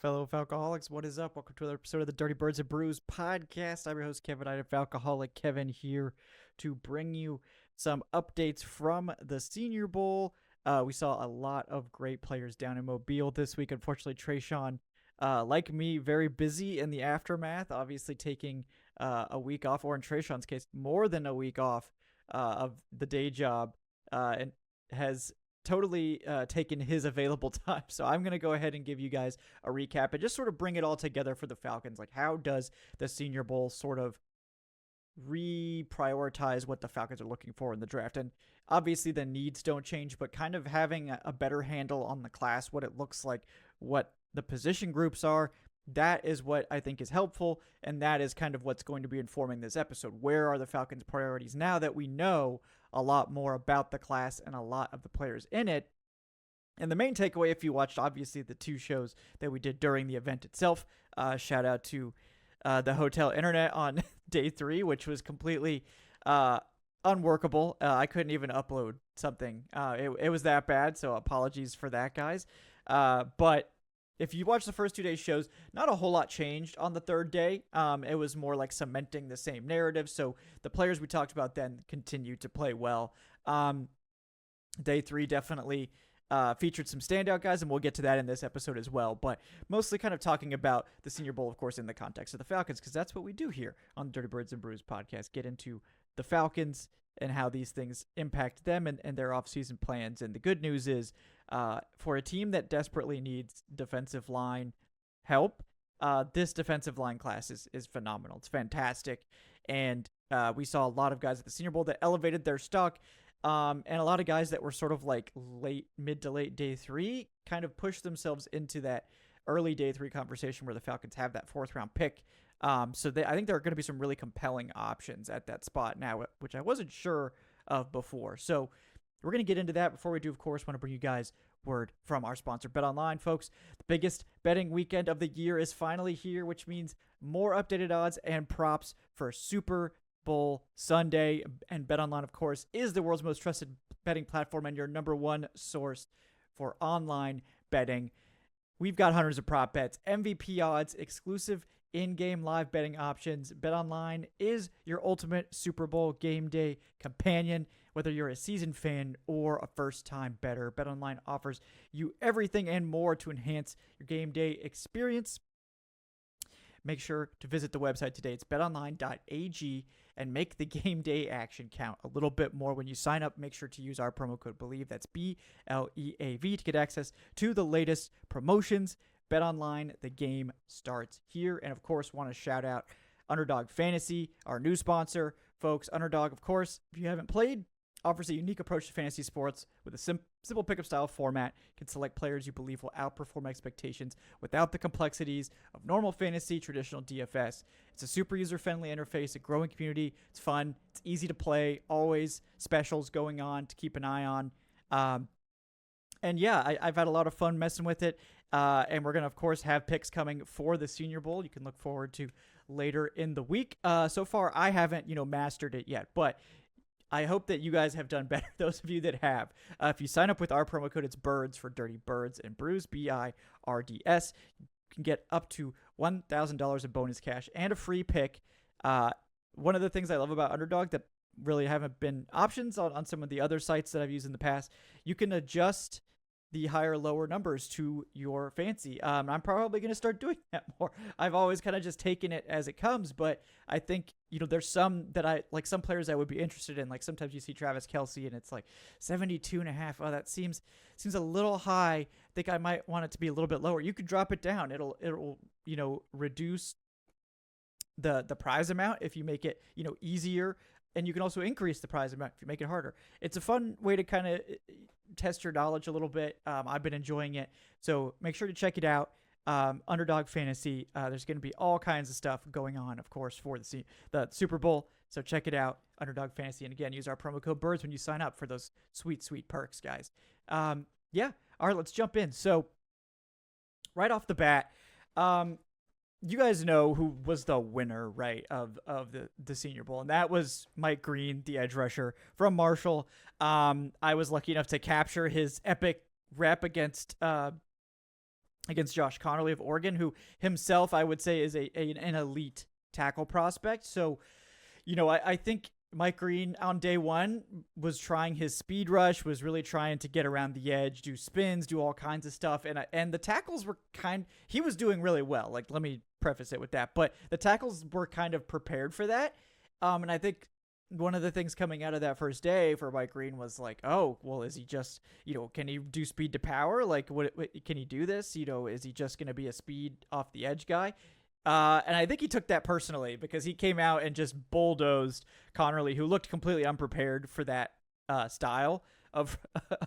Fellow Falcoholics, what is up? Welcome to another episode of the Dirty Birds and Brews podcast. I'm your host, Kevin. I'm Falcoholic Kevin here to bring you some updates from the Senior Bowl. We saw a lot of great players down in Mobile this week. Unfortunately, Trayshawn, like me, very busy in the aftermath, obviously taking a week off, or in Trayshawn's case, more than a week off of the day job, and has totally taken his available time. So I'm going to go ahead and give you guys a recap and just sort of bring it all together for the Falcons. Like, how does the Senior Bowl sort of reprioritize what the Falcons are looking for in the draft? And obviously the needs don't change, but kind of having a better handle on the class, what it looks like, what the position groups are, that is what I think is helpful, and that is kind of what's going to be informing this episode. Where are the Falcons' priorities now that we know a lot more about the class and a lot of the players in it? And the main takeaway, if you watched obviously the two shows that we did during the event itself, shout out to the hotel internet on day 3, which was completely unworkable. I couldn't even upload something. It was that bad, so apologies for that, guys. But if you watch the first 2 days shows, not a whole lot changed on the third day. It was more like cementing the same narrative. So the players we talked about then continued to play well. Day 3 definitely featured some standout guys, and we'll get to that in this episode as well. But mostly kind of talking about the Senior Bowl, of course, in the context of the Falcons, because that's what we do here on the Dirty Birds and Brews podcast. Get into the Falcons and how these things impact them and their offseason plans. And the good news is, for a team that desperately needs defensive line help, this defensive line class is phenomenal. It's fantastic. And we saw a lot of guys at the Senior Bowl that elevated their stock, and a lot of guys that were sort of like mid to late day 3 kind of pushed themselves into that early day 3 conversation where the Falcons have that 4th round pick. So I think there are going to be some really compelling options at that spot now, which I wasn't sure of before. So we're going to get into that. Before we do, of course, want to bring you guys word from our sponsor, BetOnline, folks. The biggest betting weekend of the year is finally here, which means more updated odds and props for Super Bowl Sunday. And BetOnline, of course, is the world's most trusted betting platform and your number one source for online betting. We've got hundreds of prop bets, MVP odds, exclusive in-game live betting options. BetOnline is your ultimate Super Bowl game day companion. Whether you're a seasoned fan or a first-time bettor, BetOnline offers you everything and more to enhance your game day experience. Make sure to visit the website today. It's betonline.ag and make the game day action count a little bit more. When you sign up, make sure to use our promo code BELIEVE. That's BLEAV to get access to the latest promotions. BetOnline, the game starts here. And of course, want to shout out Underdog Fantasy, our new sponsor. Folks, Underdog, of course, if you haven't played, offers a unique approach to fantasy sports with a simple pickup style format. You can select players you believe will outperform expectations without the complexities of normal fantasy, traditional DFS. It's a super user-friendly interface, a growing community. It's fun. It's easy to play. Always specials going on to keep an eye on. And yeah, I've had a lot of fun messing with it. And we're going to, of course, have picks coming for the Senior Bowl. You can look forward to later in the week. So far, I haven't, mastered it yet, but I hope that you guys have done better, those of you that have. If you sign up with our promo code, it's BIRDS for Dirty Birds and Brews, BIRDS. You can get up to $1,000 in bonus cash and a free pick. One of the things I love about Underdog that really haven't been options on some of the other sites that I've used in the past, you can adjust the higher lower numbers to your fancy. I'm probably going to start doing that more. I've always kind of just taken it as it comes, but I think, there's some that I like, some players I would be interested in. Like sometimes you see Travis Kelce and it's like 72.5. Oh, that seems a little high. I think I might want it to be a little bit lower. You could drop it down. It'll reduce the prize amount if you make it, easier. And you can also increase the prize amount if you make it harder. It's a fun way to kind of test your knowledge a little bit. I've been enjoying it. So make sure to check it out. Underdog Fantasy. There's going to be all kinds of stuff going on, of course, for the Super Bowl. So check it out, Underdog Fantasy. And again, use our promo code BIRDS when you sign up for those sweet, sweet perks, guys. Yeah. All right, let's jump in. So right off the bat, you guys know who was the winner, right, of the Senior Bowl, and that was Mike Green, the edge rusher from Marshall. I was lucky enough to capture his epic rep against against Josh Connerly of Oregon, who himself I would say is an elite tackle prospect. So, I think Mike Green on day one was trying his speed rush, was really trying to get around the edge, do spins, do all kinds of stuff, and the tackles were he was doing really well. Like, let me preface it with that, but the tackles were kind of prepared for that. And I think one of the things coming out of that first day for Mike Green was like, oh, well, is he just, can he do speed to power? Like, what can he do this? Is he just going to be a speed off the edge guy? And I think he took that personally because he came out and just bulldozed Connerly, who looked completely unprepared for that style of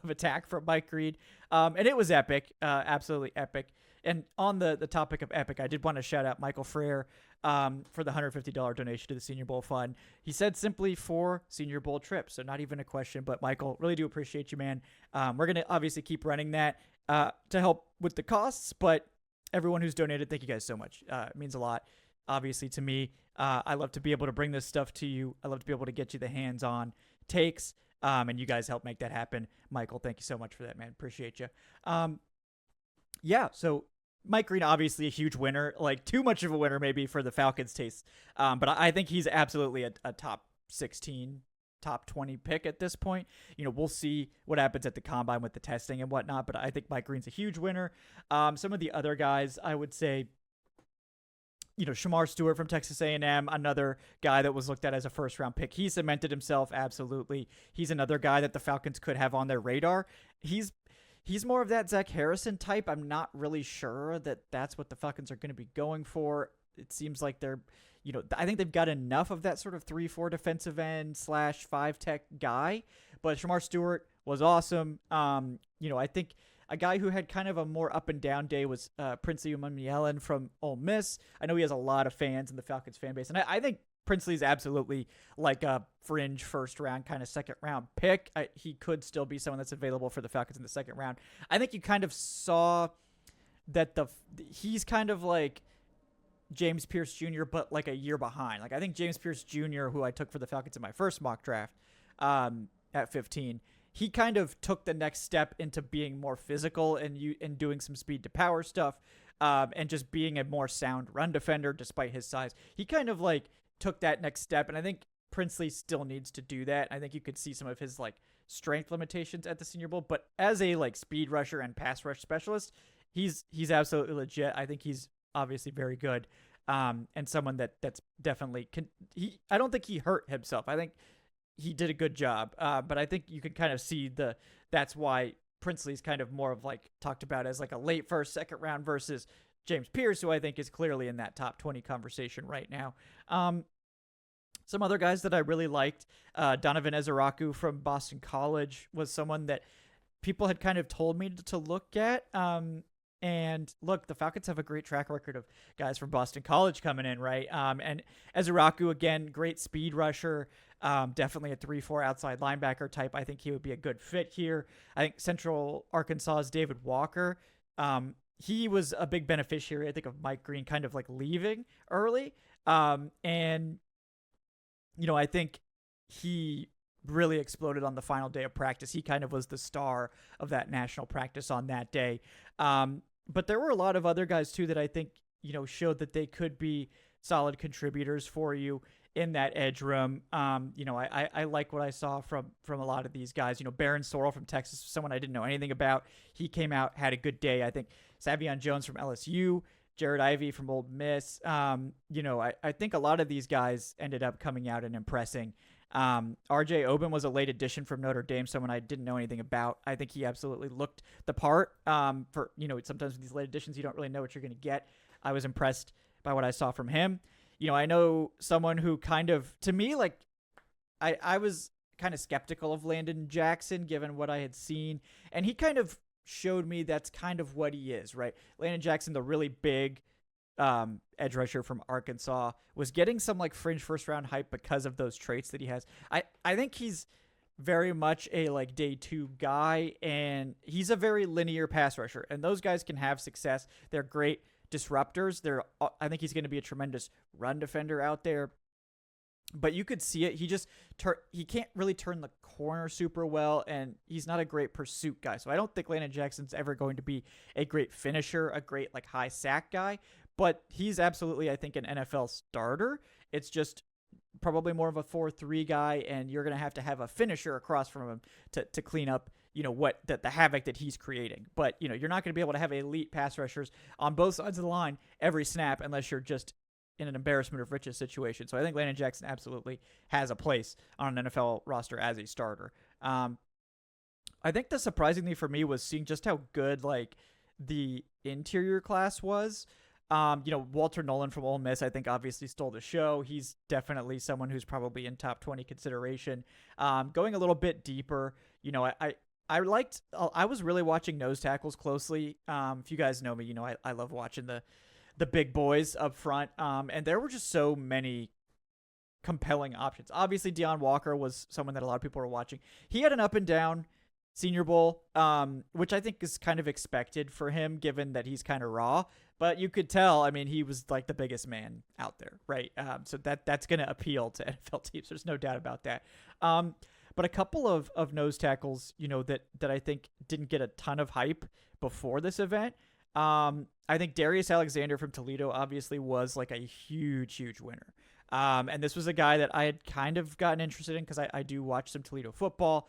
attack from Mike Green. And it was epic, absolutely epic. And on the topic of epic, I did want to shout out Michael Frere for the $150 donation to the Senior Bowl Fund. He said simply for Senior Bowl trip, so not even a question. But Michael, really do appreciate you, man. We're going to obviously keep running that to help with the costs, but everyone who's donated, thank you guys so much. It means a lot, obviously, to me. I love to be able to bring this stuff to you. I love to be able to get you the hands-on takes, and you guys help make that happen. Michael, thank you so much for that, man. Appreciate you. Yeah, so Mike Green, obviously a huge winner, like too much of a winner maybe for the Falcons' taste. But I think he's absolutely a top 16, top 20 pick at this point. We'll see what happens at the combine with the testing and whatnot, but I think Mike Green's a huge winner. Some of the other guys, I would say, Shemar Stewart from Texas A&M, another guy that was looked at as a first-round pick. He cemented himself, absolutely. He's another guy that the Falcons could have on their radar. He's more of that Zach Harrison type. I'm not really sure that that's what the Falcons are going to be going for. It seems like they're, I think they've got enough of that sort of 3-4 defensive end / 5 tech guy. But Shemar Stewart was awesome. I think a guy who had kind of a more up and down day was Princely Umanmielen from Ole Miss. I know he has a lot of fans in the Falcons fan base, and I think Princely's absolutely like a fringe first round, kind of second round pick. He could still be someone that's available for the Falcons in the second round. I think you kind of saw that he's kind of like James Pierce Jr., but like a year behind. Like, I think James Pierce Jr., who I took for the Falcons in my first mock draft at 15, he kind of took the next step into being more physical and doing some speed to power stuff, and just being a more sound run defender despite his size. He kind of like took that next step, and I think Princely still needs to do that. I think you could see some of his like strength limitations at the Senior Bowl, but as a like speed rusher and pass rush specialist, he's absolutely legit. I think he's obviously very good, and someone that's definitely I don't think he hurt himself. I think he did a good job, but I think you can kind of see that's why Princely's kind of more of like talked about as like a late first, second round versus James Pierce, who I think is clearly in that top 20 conversation right now. Some other guys that I really liked, Donovan Ezeraku from Boston College was someone that people had kind of told me to look at. And look, the Falcons have a great track record of guys from Boston College coming in, right? And Ezeraku, again, great speed rusher, definitely a 3-4 outside linebacker type. I think he would be a good fit here. I think Central Arkansas's David Walker, he was a big beneficiary, I think, of Mike Green kind of like leaving early. And I think he really exploded on the final day of practice. He kind of was the star of that national practice on that day. But there were a lot of other guys too that I think, showed that they could be solid contributors for you in that edge room. I like what I saw from a lot of these guys. Baron Sorrell from Texas, someone I didn't know anything about. He came out, had a good day. I think Savion Jones from LSU, Jared Ivey from Ole Miss. I think a lot of these guys ended up coming out and impressing. RJ Oben was a late addition from Notre Dame, someone I didn't know anything about. I think he absolutely looked the part. For sometimes with these late additions, you don't really know what you're going to get. I was impressed by what I saw from him. I know someone who kind of, to me, like, I was kind of skeptical of Landon Jackson given what I had seen, and he kind of showed me that's kind of what he is, right? Landon Jackson, the really big edge rusher from Arkansas, was getting some like fringe first round hype because of those traits that he has. I think he's very much a like day 2 guy, and he's a very linear pass rusher, and those guys can have success. They're great disruptors. I think he's going to be a tremendous run defender out there. but you could see it. He can't really turn the corner super well, and he's not a great pursuit guy. So I don't think Landon Jackson's ever going to be a great finisher, a great like high sack guy. But he's absolutely, I think, an NFL starter. It's just probably more of a 4-3 guy, and you're going to have a finisher across from him to clean up, what the havoc that he's creating. But, you're not going to be able to have elite pass rushers on both sides of the line every snap unless you're just in an embarrassment of riches situation. So I think Landon Jackson absolutely has a place on an NFL roster as a starter. I think the surprising thing for me was seeing just how good like the interior class was. Walter Nolen from Ole Miss, I think obviously stole the show. He's definitely someone who's probably in top 20 consideration. Going a little bit deeper, I was really watching nose tackles closely. If you guys know me, I love watching the big boys up front. And there were just so many compelling options. Obviously, Deion Walker was someone that a lot of people were watching. He had an up and down Senior Bowl, which I think is kind of expected for him, given that he's kind of raw. But you could tell, I mean, he was like the biggest man out there, right? So that's going to appeal to NFL teams. There's no doubt about that. But a couple of nose tackles, that I think didn't get a ton of hype before this event. I think Darius Alexander from Toledo obviously was like a huge, huge winner. And this was a guy that I had kind of gotten interested in because I do watch some Toledo football.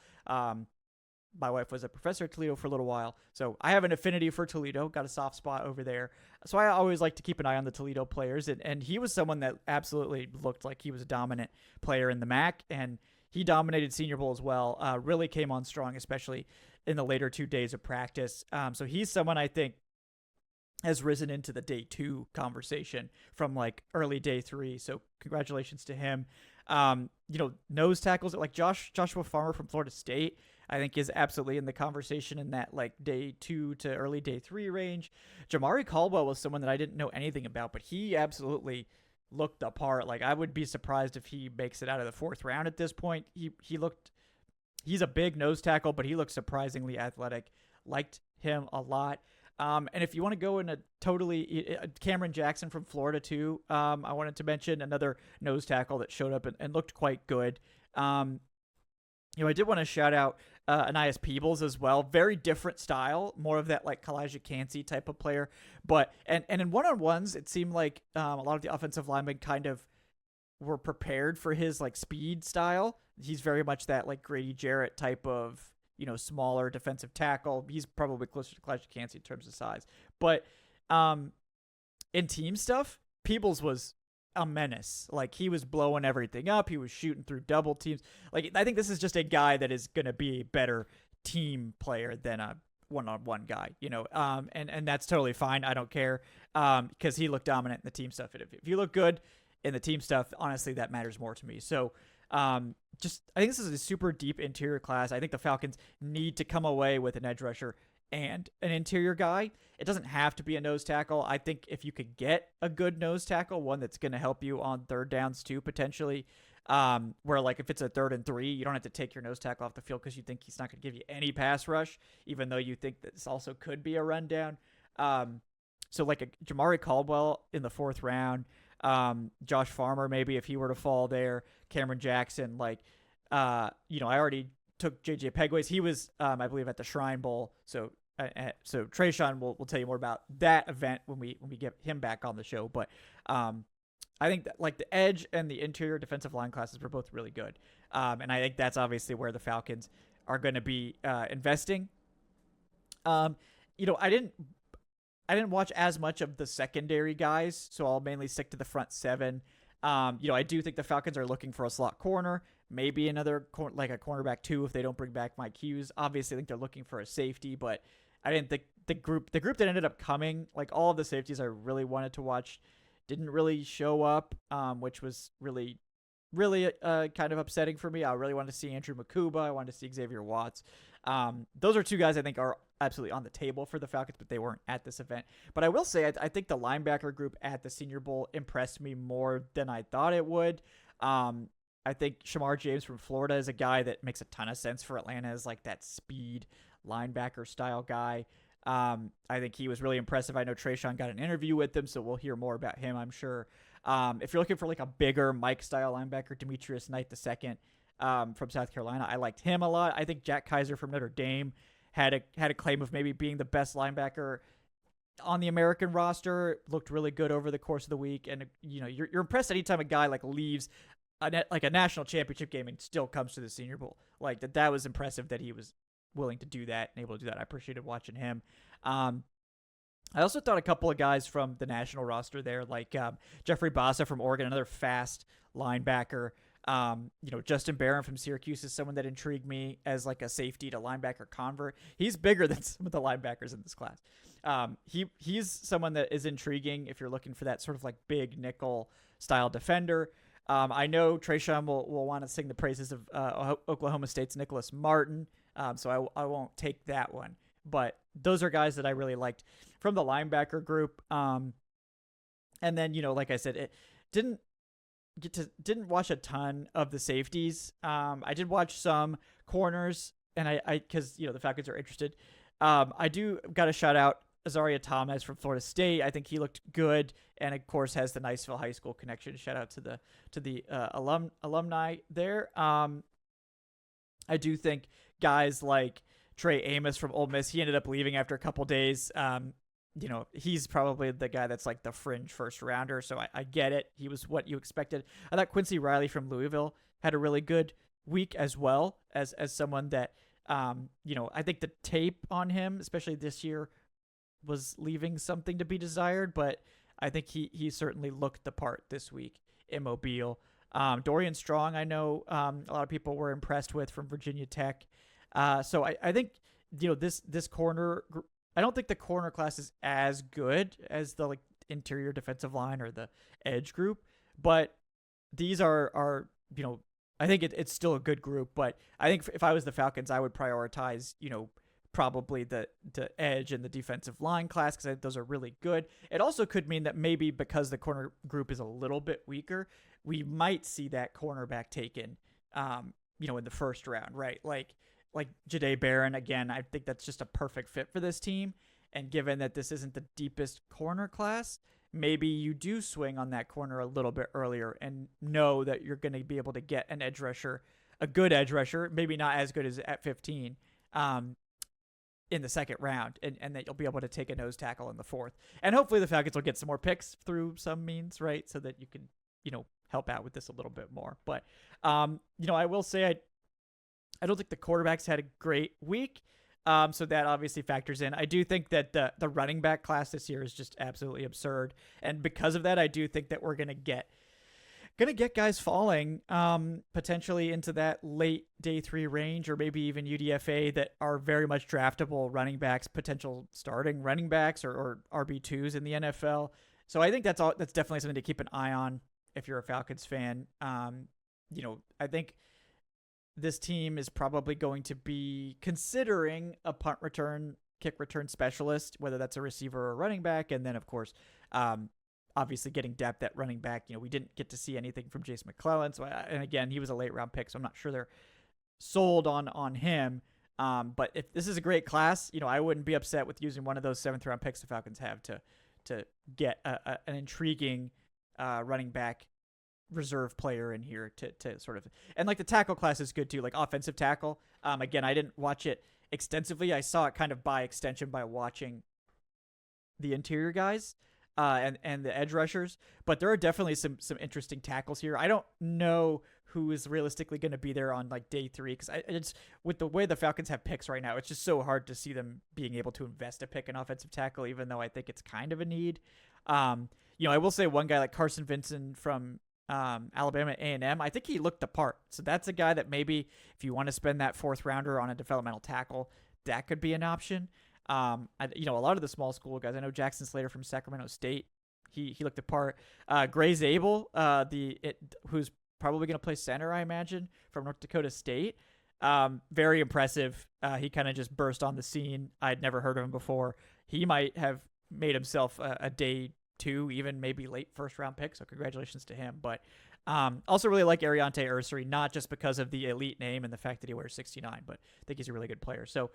My wife was a professor at Toledo for a little while, so I have an affinity for Toledo, got a soft spot over there. So I always like to keep an eye on the Toledo players, and he was someone that absolutely looked like he was a dominant player in the MAC, and he dominated Senior Bowl as well, really came on strong, especially in the later 2 days of practice. So he's someone I think has risen into the day 2 conversation from like early day 3. So congratulations to him. Nose tackles like Joshua Farmer from Florida State, I think is absolutely in the conversation in that like day 2 to early day 3 range. Jamari Caldwell was someone that I didn't know anything about, but he absolutely looked the part. Like I would be surprised if he makes it out of the 4th round at this point. He's a big nose tackle, but he looked surprisingly athletic. Liked him a lot. And if you want to go in a totally Cameron Jackson from Florida too, I wanted to mention another nose tackle that showed up and looked quite good. I did want to shout out Anias Peebles as well. Very different style, more of that like Kalijah Cansey type of player. But and in one-on-ones, it seemed like a lot of the offensive linemen kind of were prepared for his like speed style. He's very much that like Grady Jarrett type of smaller defensive tackle. He's probably closer to Kalijah Cansey in terms of size. But in team stuff, Peebles was a menace. Like he was blowing everything up. He was shooting through double teams. Like I think this is just a guy that is going to be a better team player than a one-on-one guy, and that's totally fine. I don't care because he looked dominant in the team stuff. If you look good in the team stuff, honestly, that matters more to me. So I think this is a super deep interior class. I think the Falcons need to come away with an edge rusher and an interior guy. It doesn't have to be a nose tackle. I think if you could get a good nose tackle, one that's going to help you on third downs too, potentially, where like if it's a 3rd and 3, you don't have to take your nose tackle off the field because you think he's not going to give you any pass rush, even though you think this also could be a rundown. So like a Jamari Caldwell in the 4th round, Josh Farmer maybe if he were to fall there, Cameron Jackson, like I already took JJ Pegways. He was I believe at the Shrine Bowl. So Trayshawn will tell you more about that event when we get him back on the show. But I think that like the edge and the interior defensive line classes were both really good. And I think that's obviously where the Falcons are going to be investing. I didn't watch as much of the secondary guys, so I'll mainly stick to the front 7. I do think the Falcons are looking for a slot corner, maybe another like a cornerback 2 if they don't bring back Mike Hughes. Obviously, I think they're looking for a safety, but I didn't think the group that ended up coming, like all of the safeties I really wanted to watch, didn't really show up, which was really, really kind of upsetting for me. I really wanted to see Andrew Makuba. I wanted to see Xavier Watts. Those are 2 guys I think are absolutely on the table for the Falcons, but they weren't at this event. But I will say, I think the linebacker group at the Senior Bowl impressed me more than I thought it would. I think Shemar James from Florida is a guy that makes a ton of sense for Atlanta as like that speed linebacker style guy. I think he was really impressive. I know Trayshawn got an interview with him, so we'll hear more about him, I'm sure. If you're looking for like a bigger Mike style linebacker, Demetrius Knight II from South Carolina, I liked him a lot. I think Jack Kaiser from Notre Dame had a claim of maybe being the best linebacker on the American roster. Looked really good over the course of the week, and you're impressed anytime a guy like leaves a national championship game and still comes to the Senior Bowl. Like that was impressive that he was willing to do that and able to do that. I appreciated watching him. I also thought a couple of guys from the national roster there, like Jeffrey Bassa from Oregon, another fast linebacker. Justin Barron from Syracuse is someone that intrigued me as like a safety to linebacker convert. He's bigger than some of the linebackers in this class. He's someone that is intriguing if you're looking for that sort of like big nickel style defender. I know Trayshawn will want to sing the praises of Oklahoma State's Nicholas Martin, so I won't take that one. But those are guys that I really liked from the linebacker group. And then, like I said, it didn't watch a ton of the safeties. I did watch some corners, and because the Falcons are interested. I do got to shout out Azaria Thomas from Florida State. I think he looked good, and of course has the Niceville High School connection. Shout out to the alumni there. I do think guys like Trey Amos from Ole Miss, he ended up leaving after a couple days. He's probably the guy that's like the fringe first rounder, so I get it. He was what you expected. I thought Quincy Riley from Louisville had a really good week as well as someone that, I think the tape on him, especially this year, was leaving something to be desired, but I think he certainly looked the part this week in Mobile. Dorian Strong, I know a lot of people were impressed with from Virginia Tech. So I think, this corner, I don't think the corner class is as good as the like interior defensive line or the edge group, but these are I think it's still a good group, but I think if I was the Falcons, I would prioritize, probably the edge and the defensive line class, because I think those are really good. It also could mean that maybe because the corner group is a little bit weaker, we might see that cornerback taken, in the first round, right? Like Jahdae Barron, again, I think that's just a perfect fit for this team. And given that this isn't the deepest corner class, maybe you do swing on that corner a little bit earlier and know that you're going to be able to get an edge rusher, a good edge rusher, maybe not as good as at 15, in the second round, and that you'll be able to take a nose tackle in the fourth. And hopefully the Falcons will get some more picks through some means, right? So that you can, help out with this a little bit more. But, I will say I don't think the quarterbacks had a great week. So that obviously factors in. I do think that the running back class this year is just absolutely absurd. And because of that, I do think that we're going to get guys falling potentially into that late day 3 range, or maybe even UDFA, that are very much draftable running backs, potential starting running backs or RB2s in the NFL. So I think that's definitely something to keep an eye on if you're a Falcons fan. I think this team is probably going to be considering a punt return, kick return specialist, whether that's a receiver or a running back. And then, of course, obviously getting depth at running back. We didn't get to see anything from Jason McClellan. And again, he was a late round pick, so I'm not sure they're sold on him. But if this is a great class, I wouldn't be upset with using one of those 7th round picks the Falcons have to get an intriguing running back reserve player in here to sort of, and like the tackle class is good too, like offensive tackle. Again, I didn't watch it extensively. I saw it kind of by extension by watching the interior guys and the edge rushers, but there are definitely some interesting tackles here. I don't know who is realistically going to be there on like day 3, because it's with the way the Falcons have picks right now, it's just so hard to see them being able to invest a pick in offensive tackle, even though I think it's kind of a need. I will say one guy like Carson Vincent from Alabama A&M, I think he looked the part. So that's a guy that maybe if you want to spend that 4th rounder on a developmental tackle, that could be an option. A lot of the small school guys, I know Jackson Slater from Sacramento State, he looked the part. Gray Zabel, who's probably going to play center, I imagine, from North Dakota State. Very impressive. He kind of just burst on the scene. I'd never heard of him before. He might have made himself a day 2, even maybe late 1st round pick. So congratulations to him. But also really like Ariante Ursary, not just because of the elite name and the fact that he wears 69, but I think he's a really good player. So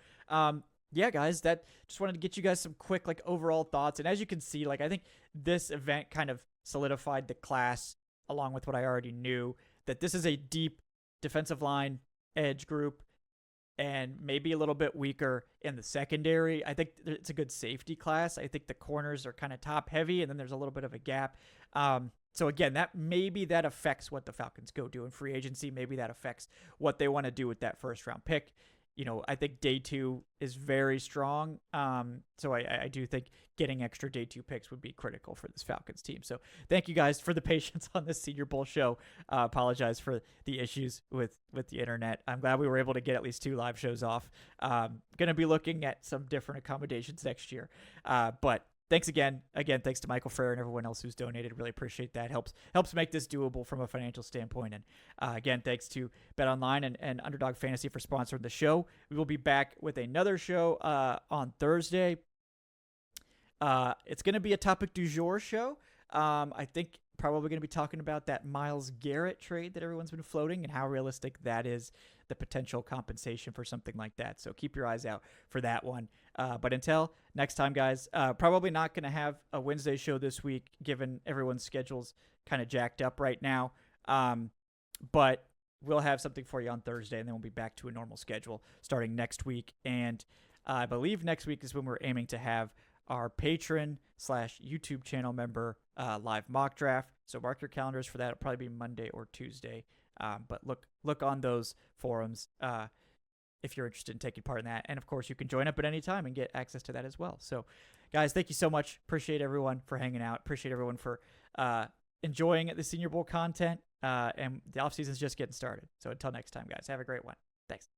yeah, guys, that just wanted to get you guys some quick like overall thoughts. And as you can see, like I think this event kind of solidified the class along with what I already knew, that this is a deep defensive line edge group and maybe a little bit weaker in the secondary. I think it's a good safety class. I think the corners are kind of top heavy, and then there's a little bit of a gap. So again, that affects what the Falcons go do in free agency. Maybe that affects what they want to do with that first round pick. I think day 2 is very strong. So I do think getting extra day 2 picks would be critical for this Falcons team. So thank you guys for the patience on this Senior Bowl show. Apologize for the issues with the internet. I'm glad we were able to get at least 2 live shows off. Going to be looking at some different accommodations next year. But thanks again. Again, thanks to Michael Frere and everyone else who's donated. Really appreciate that. Helps make this doable from a financial standpoint. And again, thanks to BetOnline and Underdog Fantasy for sponsoring the show. We will be back with another show on Thursday. It's going to be a topic du jour show. I think probably going to be talking about that Myles Garrett trade that everyone's been floating and how realistic that is, the potential compensation for something like that. So keep your eyes out for that one. But until next time, guys, probably not going to have a Wednesday show this week, given everyone's schedule's kind of jacked up right now. But we'll have something for you on Thursday, and then we'll be back to a normal schedule starting next week. And I believe next week is when we're aiming to have our patron/YouTube channel member live mock draft. So mark your calendars for that. It'll probably be Monday or Tuesday. But look on those forums if you're interested in taking part in that. And, of course, you can join up at any time and get access to that as well. So, guys, thank you so much. Appreciate everyone for hanging out. Appreciate everyone for enjoying the Senior Bowl content. And the offseason's just getting started. So until next time, guys, have a great one. Thanks.